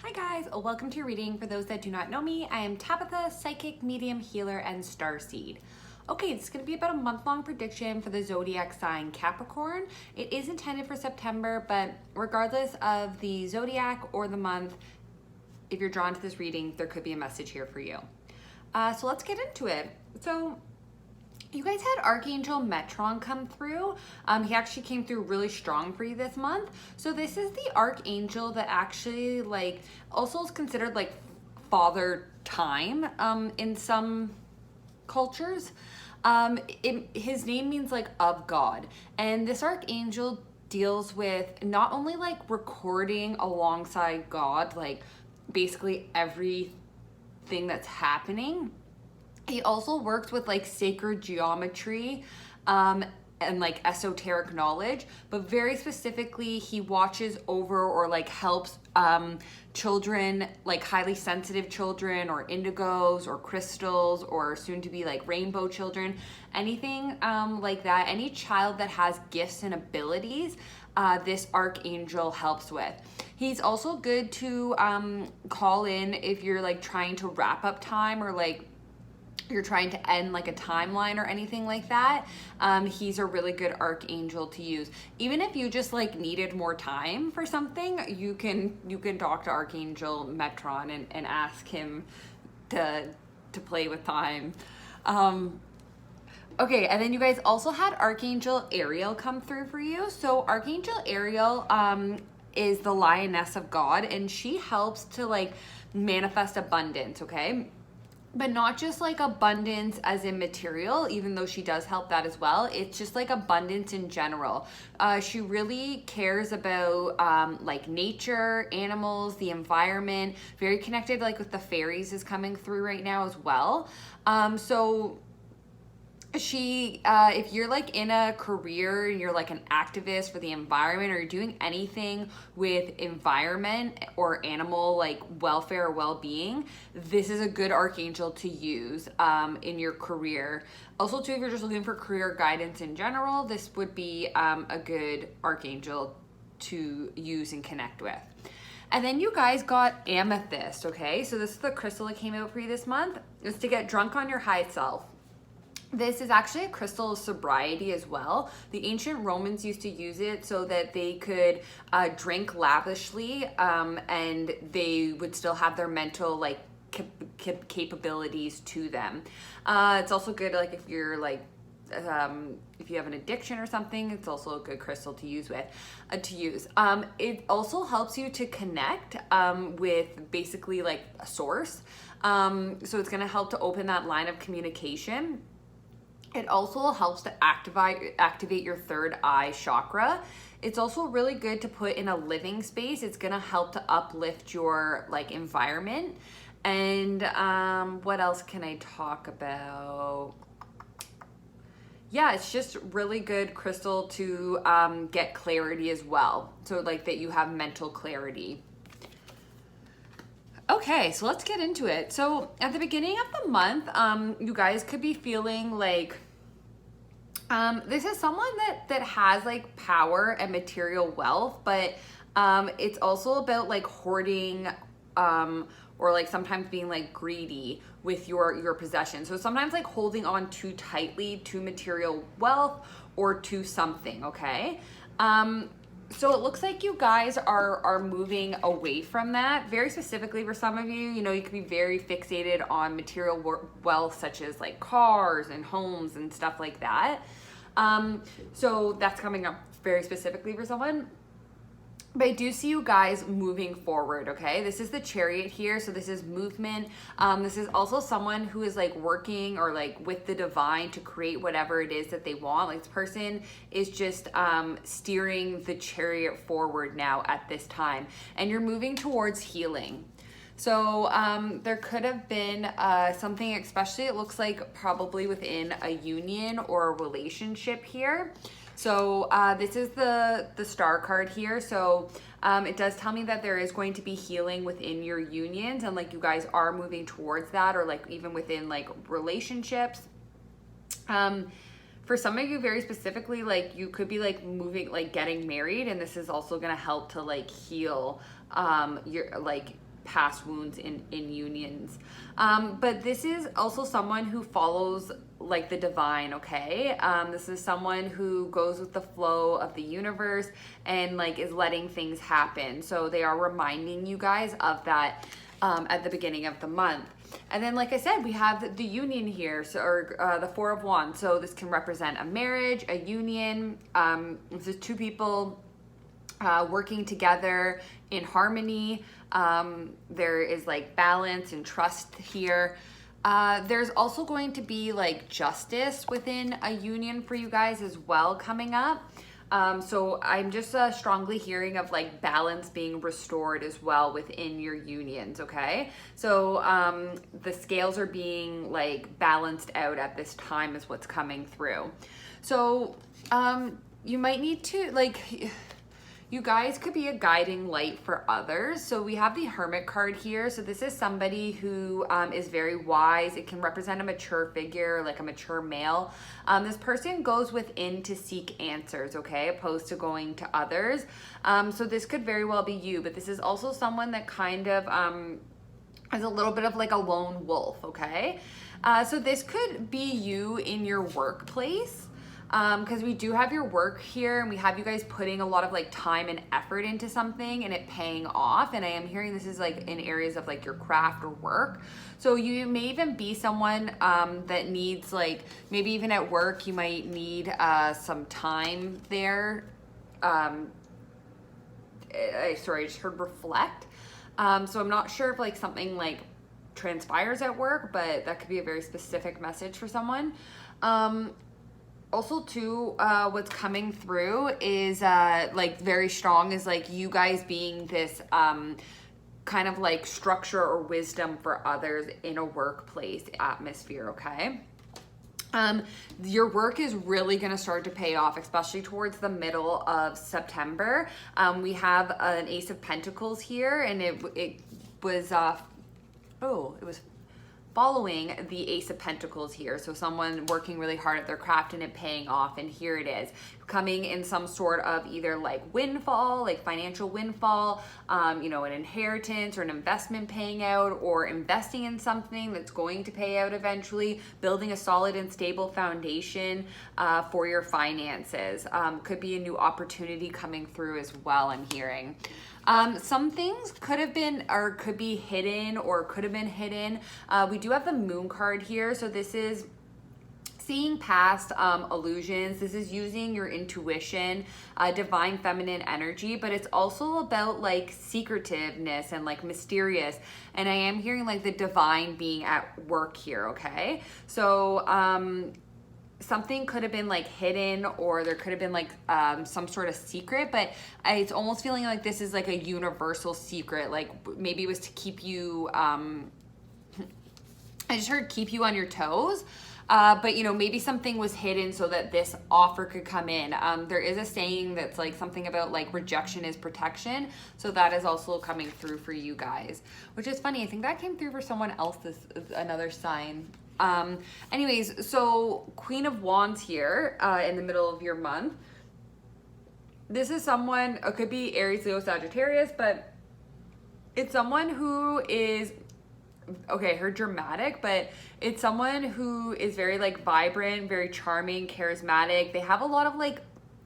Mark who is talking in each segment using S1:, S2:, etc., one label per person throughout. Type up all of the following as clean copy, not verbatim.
S1: Hi guys, welcome to your reading. For those that do not know me, I am Tabitha, psychic, medium, healer, and starseed. Okay, it's going to be about a month-long prediction for the zodiac sign Capricorn. It is intended for September, but regardless of the zodiac or the month, if you're drawn to this reading, there could be a message here for you. So let's get into it. So you guys had Archangel Metron come through. He actually came through really strong for you this month. So this is the Archangel that actually also is considered like father time in some cultures. His name means like of God. And this Archangel deals with not only like recording alongside God, like basically everything that's happening. He also works with like sacred geometry and like esoteric knowledge, but very specifically he watches over or like helps children, like highly sensitive children or indigos or crystals or soon to be like rainbow children, anything like that. Any child that has gifts and abilities, this Archangel helps with. He's also good to call in if you're like trying to wrap up time or like you're trying to end like a timeline or anything like that. He's a really good Archangel to use. Even if you just like needed more time for something, you can talk to Archangel Metron and ask him to play with time. Okay, and then you guys also had Archangel Ariel come through for you. So Archangel Ariel is the lioness of God, and she helps to like manifest abundance, okay? But not just like abundance as in material, even though she does help that as well. It's just like abundance in general. She really cares about like nature, animals, the environment, very connected like with the fairies is coming through right now as well. So she if you're like in a career and you're like an activist for the environment or you're doing anything with environment or animal like welfare or well-being, this is a good Archangel to use in your career. Also too, if you're just looking for career guidance in general, this would be a good Archangel to use and connect with. And then you guys got Amethyst. Okay, so this is the crystal that came out for you this month. It's to get drunk on your high self. This is actually a crystal of sobriety as well. The ancient Romans used to use it so that they could drink lavishly and they would still have their mental like capabilities to them. It's also good like if you're like if you have an addiction or something, it's also a good crystal to use with it also helps you to connect with basically like a source. So it's going to help to open that line of communication. It also helps to activate your third eye chakra. It's also really good to put in a living space. It's gonna help to uplift your like environment. And what else can I talk about? Yeah, it's just really good crystal to get clarity as well. So like that you have mental clarity. Okay, so let's get into it. So at the beginning of the month, you guys could be feeling like this is someone that has like power and material wealth, but it's also about like hoarding or like sometimes being like greedy with your possessions. So sometimes like holding on too tightly to material wealth or to something, okay? So it looks like you guys are moving away from that. Very specifically for some of you, you know, you could be very fixated on material wealth such as like cars and homes and stuff like that. So that's coming up very specifically for someone. But I do see you guys moving forward, okay? This is the Chariot here, so this is movement. This is also someone who is like working or like with the divine to create whatever it is that they want. Like this person is just steering the Chariot forward now at this time. And you're moving towards healing. So there could have been something, especially it looks like probably within a union or a relationship here. So this is the star card here. So it does tell me that there is going to be healing within your unions and like you guys are moving towards that or like even within like relationships. For some of you very specifically, like you could be like moving, like getting married, and this is also going to help to like heal your like past wounds in unions. But this is also someone who follows like the divine, okay? This is someone who goes with the flow of the universe and like is letting things happen. So they are reminding you guys of that at the beginning of the month. And then, like I said, we have the union here, so, or the Four of Wands. So this can represent a marriage, a union. This is two people working together in harmony. There is like balance and trust here. There's also going to be like justice within a union for you guys as well coming up. So I'm just strongly hearing of like balance being restored as well within your unions, okay? So the scales are being like balanced out at this time is what's coming through. So you might need to like... You guys could be a guiding light for others. So we have the Hermit card here. So this is somebody who is very wise. It can represent a mature figure, like a mature male. This person goes within to seek answers, okay, opposed to going to others. So this could very well be you, but this is also someone that kind of is a little bit of like a lone wolf, okay? So this could be you in your workplace. Because we do have your work here and we have you guys putting a lot of like time and effort into something and it paying off. And I am hearing this is like in areas of like your craft or work. So you may even be someone that needs like, maybe even at work, you might need some time there. Sorry, I just heard reflect. So I'm not sure if like something like transpires at work, but that could be a very specific message for someone. Also too, what's coming through is like very strong is like you guys being this kind of like structure or wisdom for others in a workplace atmosphere, okay? Your work is really going to start to pay off, especially towards the middle of September. We have an Ace of Pentacles here, and it was following the Ace of Pentacles here. So someone working really hard at their craft and it paying off. And here it is coming in some sort of either like windfall, like financial windfall, you know, an inheritance or an investment paying out, or investing in something that's going to pay out eventually, building a solid and stable foundation for your finances. Could be a new opportunity coming through as well, I'm hearing. Some things could have been or could be hidden or could have been hidden. We do have the Moon card here. So this is seeing past illusions. This is using your intuition, divine feminine energy, but it's also about like secretiveness and like mysterious. And I am hearing like the divine being at work here, okay? So something could have been like hidden, or there could have been like some sort of secret, but it's almost feeling like this is like a universal secret. Like maybe it was to keep you, I just heard keep you on your toes. But you know, maybe something was hidden so that this offer could come in. There is a saying that's like something about like rejection is protection. So that is also coming through for you guys, which is funny. I think that came through for someone else, this another sign. Anyways, so Queen of Wands here, in the middle of your month. This is someone, it could be Aries, Leo, Sagittarius, but it's someone who is, okay, her dramatic, but it's someone who is very like vibrant, very charming, charismatic. They have a lot of like,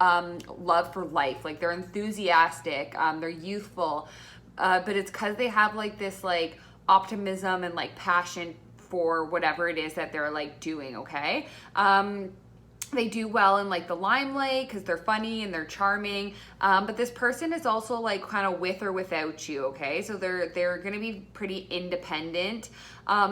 S1: love for life. Like they're enthusiastic, they're youthful, but it's cause they have like this like optimism and like passion for whatever it is that they're like doing, okay? They do well in like the limelight because they're funny and they're charming, but this person is also like kind of with or without you, okay? So they're gonna be pretty independent.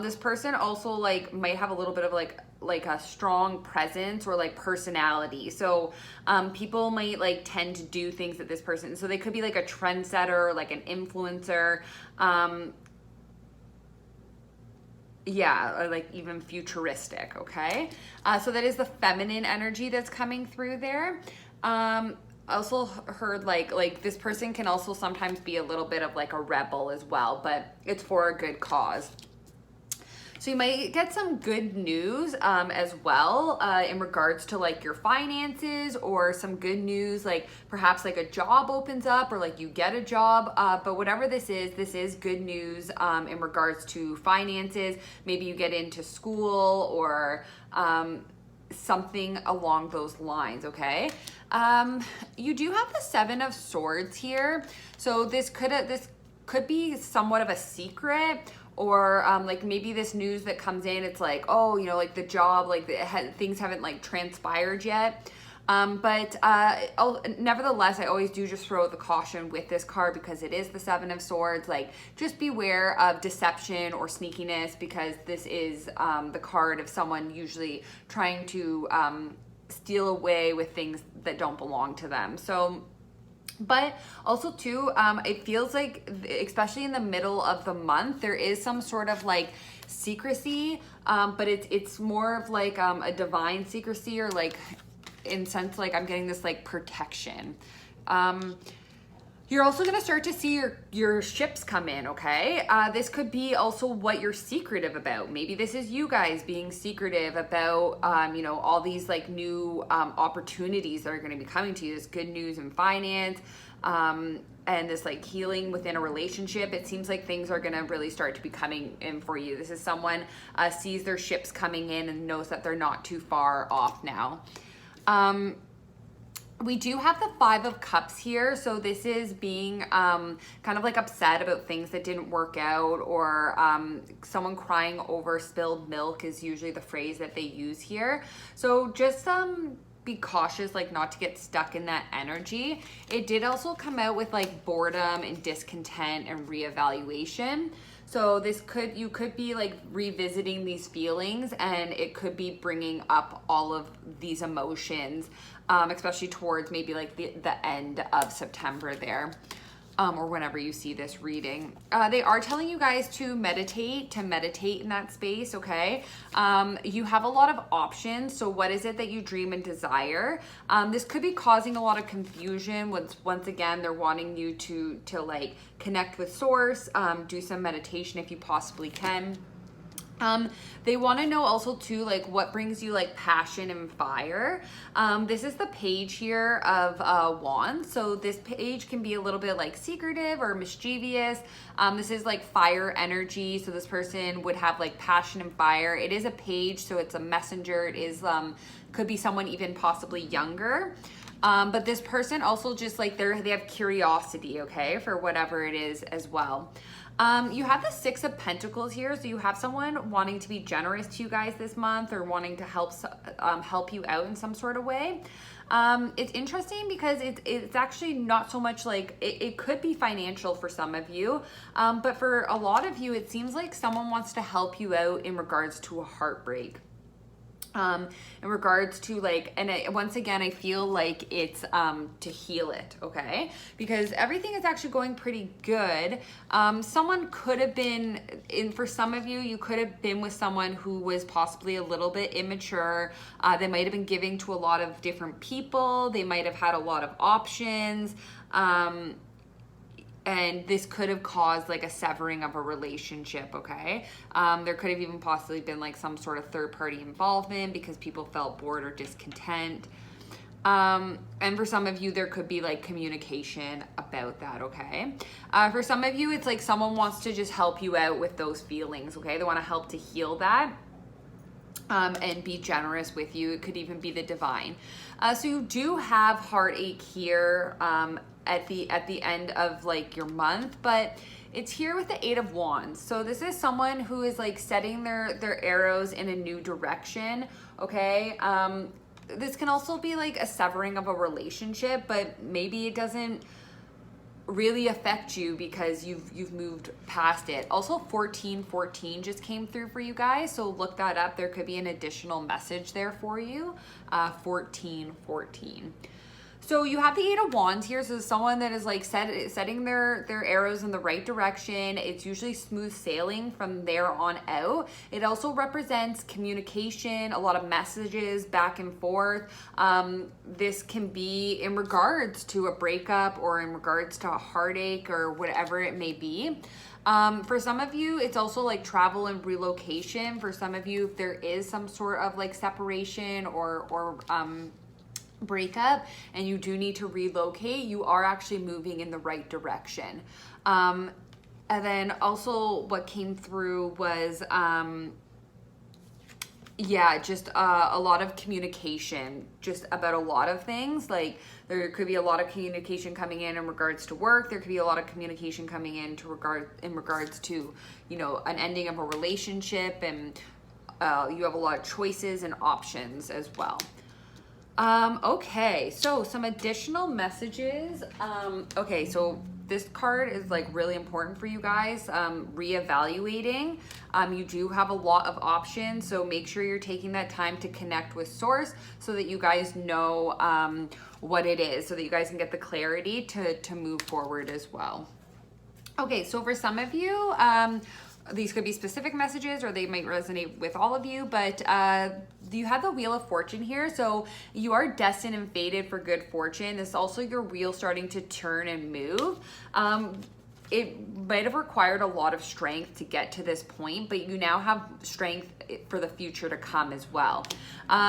S1: This person also like might have a little bit of like a strong presence or like personality. So people might like tend to do things that this person, so they could be like a trendsetter, like an influencer, yeah, or like even futuristic, okay? So that is the feminine energy that's coming through there. Also heard like this person can also sometimes be a little bit of like a rebel as well, but it's for a good cause. So you might get some good news as well in regards to like your finances, or some good news, like perhaps like a job opens up, or like you get a job. But whatever this is good news in regards to finances. Maybe you get into school, or something along those lines, okay? You do have the Seven of Swords here. So this could be somewhat of a secret, or like maybe this news that comes in, it's like, oh, you know, like the job, like things haven't like transpired yet. But nevertheless, I always do just throw out the caution with this card, because it is the Seven of Swords. Like, just beware of deception or sneakiness, because this is the card of someone usually trying to steal away with things that don't belong to them. So, but also too, it feels like, especially in the middle of the month, there is some sort of like secrecy, but it's more of like a divine secrecy, or like, in sense, like I'm getting this like protection. You're also gonna start to see your ships come in, okay? This could be also what you're secretive about. Maybe this is you guys being secretive about, you know, all these like new opportunities that are gonna be coming to you. This good news in finance, and this like healing within a relationship. It seems like things are gonna really start to be coming in for you. This is someone sees their ships coming in and knows that they're not too far off now. We do have the Five of Cups here. So this is being kind of like upset about things that didn't work out, or someone crying over spilled milk is usually the phrase that they use here. So just be cautious, like not to get stuck in that energy. It did also come out with like boredom and discontent and reevaluation. So you could be like revisiting these feelings, and it could be bringing up all of these emotions, especially towards maybe like the end of September there, or whenever you see this reading. They are telling you guys to meditate in that space, okay? You have a lot of options. So what is it that you dream and desire? This could be causing a lot of confusion. Once again, they're wanting you to like connect with source, do some meditation if you possibly can. They want to know also too, like what brings you like passion and fire. This is the page here of wands. So this page can be a little bit like secretive or mischievous. This is like fire energy. So this person would have like passion and fire. It is a page, so it's a messenger. It is could be someone even possibly younger. But this person also just like they have curiosity, okay, for whatever it is as well. You have the Six of Pentacles here, so you have someone wanting to be generous to you guys this month, or wanting to help you out in some sort of way. It's interesting because it's actually not so much like it could be financial for some of you, but for a lot of you, it seems like someone wants to help you out in regards to a heartbreak. In regards to like, and once again, I feel like it's to heal it, okay? Because everything is actually going pretty good. Someone could have been, for some of you, you could have been with someone who was possibly a little bit immature. They might have been giving to a lot of different people. They might have had a lot of options. And this could have caused like a severing of a relationship, okay? There could have even possibly been like some sort of third party involvement because people felt bored or discontent. And for some of you, there could be like communication about that, okay? For some of you, it's like someone wants to just help you out with those feelings, okay? They want to help to heal that. And be generous with you. It could even be the divine. So you do have heartache here at the end of like your month, but it's here with the Eight of Wands. So this is someone who is like setting their arrows in a new direction, okay? This can also be like a severing of a relationship, but maybe it doesn't really affect you because you've moved past it. Also 1414 just came through for you guys, so look that up. There could be an additional message there for you. 1414. So you have the Eight of Wands here. So someone that is like setting their arrows in the right direction. It's usually smooth sailing from there on out. It also represents communication, a lot of messages back and forth. This can be in regards to a breakup or in regards to a heartache or whatever it may be. For some of you, it's also like travel and relocation. For some of you, if there is some sort of like separation or breakup and you do need to relocate, you are actually moving in the right direction. And then also what came through was just a lot of communication just about a lot of things. Like there could be a lot of communication coming in regards to work. There could be a lot of communication coming in regards to, you know, an ending of a relationship, and you have a lot of choices and options as well. Okay, so some additional messages. Okay, so this card is like really important for you guys. Reevaluating. You do have a lot of options, so make sure you're taking that time to connect with source so that you guys know what it is, so that you guys can get the clarity to move forward as well. Okay, so for some of you, these could be specific messages or they might resonate with all of you, but you have the Wheel of Fortune here. So you are destined and fated for good fortune. This is also your wheel starting to turn and move. It might have required a lot of strength to get to this point, but you now have strength for the future to come as well.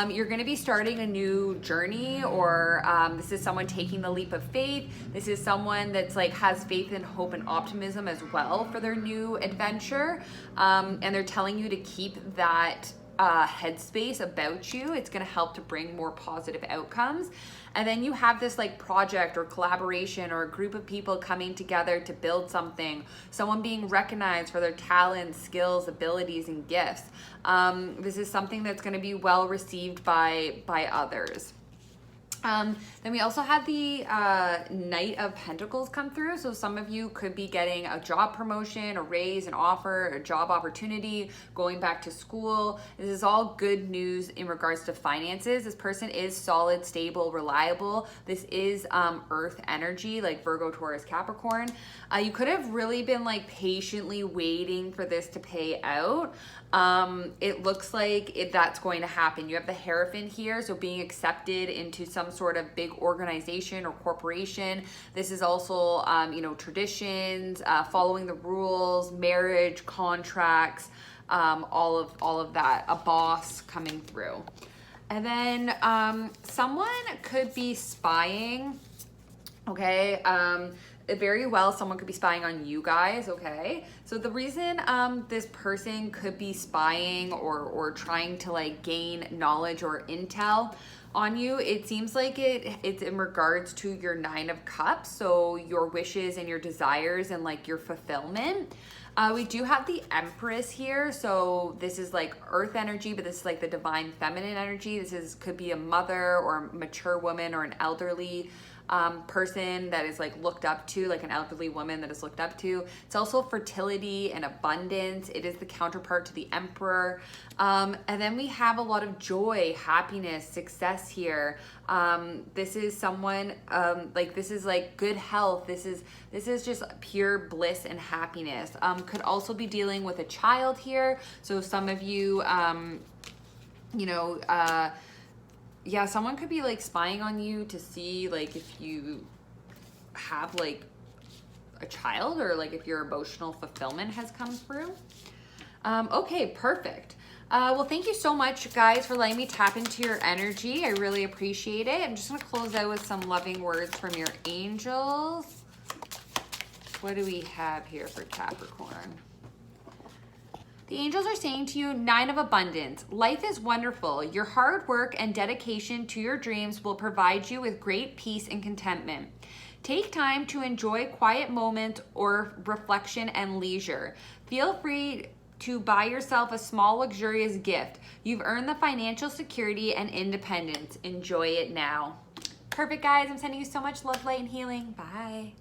S1: You're going to be starting a new journey, or this is someone taking the leap of faith. This is someone that's like has faith and hope and optimism as well for their new adventure. And they're telling you to keep that headspace about you. It's going to help to bring more positive outcomes. And then you have this like project or collaboration or a group of people coming together to build something, someone being recognized for their talents, skills, abilities, and gifts. This is something that's going to be well received by others. Then we also had the Knight of Pentacles come through. So some of you could be getting a job promotion, a raise, an offer, a job opportunity, going back to school. This is all good news in regards to finances. This person is solid, stable, reliable. This is earth energy, like Virgo, Taurus, Capricorn. You could have really been like patiently waiting for this to pay out. It looks like that's going to happen. You have the Hierophant here, so being accepted into some sort of big organization or corporation. This is also, traditions, following the rules, marriage, contracts, all of that. A boss coming through. And then someone could be spying. Okay. Very well, someone could be spying on you guys, okay? So the reason this person could be spying or trying to like gain knowledge or intel on you, it seems like it's in regards to your Nine of Cups, so your wishes and your desires and like your fulfillment. We do have the Empress here, so this is like earth energy, but this is like the divine feminine energy. Could be a mother or a mature woman or an elderly person that is like looked up to, like an elderly woman that is looked up to. It's also fertility and abundance. It is the counterpart to the Emperor. And then we have a lot of joy, happiness, success here. This is someone this is like good health. This is just pure bliss and happiness. Could also be dealing with a child here. So some of you, someone could be like spying on you to see like if you have like a child or like if your emotional fulfillment has come through. Okay, perfect. Well, thank you so much, guys, for letting me tap into your energy. I really appreciate it. I'm just going to close out with some loving words from your angels. What do we have here for Capricorn? The angels are saying to you, Nine of Abundance. Life is wonderful. Your hard work and dedication to your dreams will provide you with great peace and contentment. Take time to enjoy quiet moments or reflection and leisure. Feel free to buy yourself a small luxurious gift. You've earned the financial security and independence. Enjoy it now. Perfect, guys. I'm sending you so much love, light, and healing. Bye.